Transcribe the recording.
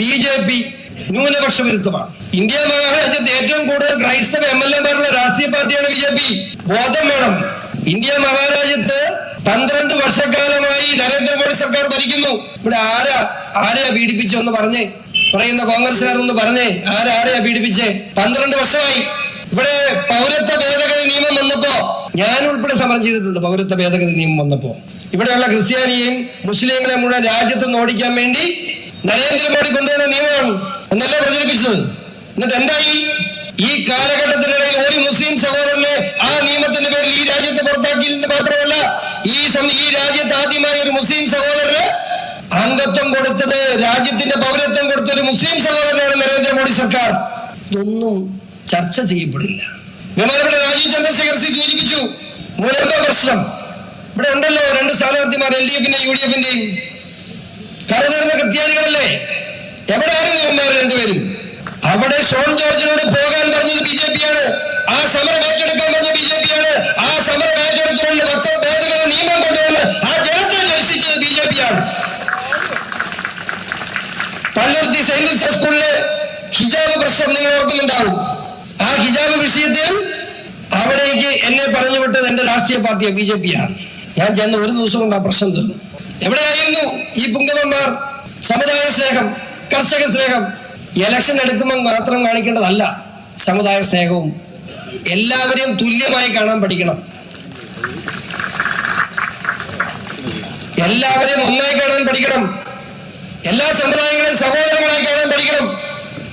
BJP ന്യൂനപക്ഷ വിരുദ്ധമാണ്. India മഹാരാജ്യത്ത് ഏറ്റവും കൂടുതൽ ക്രൈസ്തവ MLA-മാരുള്ള രാഷ്ട്രീയ പാർട്ടിയാണ് BJP. ബോധം വേണം. ഇന്ത്യ മഹാരാജ്യത്ത് 12 വർഷക്കാലമായി നരേന്ദ്രമോദി സർക്കാർ ഭരിക്കുന്നു. ഇവിടെ ആരെയാ പീഡിപ്പിച്ചെന്ന് പറഞ്ഞേ, പറയുന്ന കോൺഗ്രസ്സുകാരൊന്ന് പറഞ്ഞേ, ആരെയാ പീഡിപ്പിച്ചേ? 12 വർഷമായി. ഇവിടെ പൗരത്വ ഭേദഗതി നിയമം വന്നപ്പോ ഞാൻ ഉൾപ്പെടെ സമരം ചെയ്തിട്ടുണ്ട്. പൗരത്വ ഭേദഗതി നിയമം വന്നപ്പോ ഇവിടെയുള്ള ക്രിസ്ത്യാനിയെയും മുസ്ലിങ്ങളെ മുഴുവൻ രാജ്യത്ത് നിന്ന് ഓടിക്കാൻ വേണ്ടി നരേന്ദ്രമോദി കൊണ്ടുവന്ന നിയമമാണ് എന്നല്ല പ്രചരിപ്പിച്ചത്. എന്നിട്ട് എന്തായി? ഈ കാലഘട്ടത്തിനിടയിൽ ഒരു മുസ്ലിം സഹോദരനെ ആ നിയമത്തിന്റെ പേരിൽ ഈ രാജ്യത്ത് പുറത്താക്കിയതിന് മാത്രമല്ല, ഈ രാജ്യത്ത് ആദ്യമായി ഒരു മുസ്ലിം സഹോദരന് അംഗത്വം കൊടുത്തത്, രാജ്യത്തിന്റെ പൗരത്വം കൊടുത്ത ഒരു മുസ്ലിം സഹോദരനാണ് നരേന്ദ്രമോദി സർക്കാർ. ഇതൊന്നും ചർച്ച ചെയ്യപ്പെടില്ല. ബഹുമാനപ്പെട്ട രാജീവ് ചന്ദ്രശേഖർ സൂചിപ്പിച്ചു, മൂന്നാമത്തെ പ്രശ്നം ഇവിടെ ഉണ്ടല്ലോ. 2 സ്ഥാനാർത്ഥിമാർ, LDF-ന്റെയും UDF-ന്റെയും. കരുതരുന്ന ക്രിസ്ത്യാനികളല്ലേ? എവിടെയായിരുന്നു ഇവന്മാർ രണ്ടുപേരും? അവിടെ ഷോൺ ജോർജിനോട് പോകാൻ പറഞ്ഞത് BJP-യാണ്. ആ സമരം ഏറ്റെടുക്കാൻ പറഞ്ഞ BJP-യാണ്. ആ സമരം ഏറ്റെടുത്തുകൊണ്ട് വഖഫ് ഭേദഗതി നിയമം കൊണ്ടുവന്ന് ആ ജനത്തെ രക്ഷിച്ചത് BJP-യാണ്. പള്ളുരുത്തി സെന്റ് ജോസഫ് സ്കൂളിലെ ഹിജാബ് പ്രശ്നം നിങ്ങൾ ഓർക്കുന്നുണ്ടാവും. ആ ഹിജാബ് വിഷയത്തിൽ അവിടേക്ക് എന്നെ പറഞ്ഞു വിട്ടത് എന്റെ രാഷ്ട്രീയ പാർട്ടിയെ BJP-യാണ്. ഞാൻ ചെന്ന് ഒരു ദിവസം കൊണ്ട് ആ പ്രശ്നം തീർന്നു. എവിടെയായിരുന്നു ഈ പുങ്കവന്മാർ? സമുദായ സ്നേഹം, കർഷക സ്നേഹം. ഇലക്ഷൻ എടുക്കുമ്പോൾ മാത്രം കാണിക്കേണ്ടതല്ല സമുദായ സ്നേഹവും. എല്ലാവരെയും തുല്യമായി കാണാൻ പഠിക്കണം. എല്ലാവരെയും ഒന്നായി കാണാൻ പഠിക്കണം. എല്ലാ സമുദായങ്ങളെയും സഹോദരങ്ങളായി കാണാൻ പഠിക്കണം.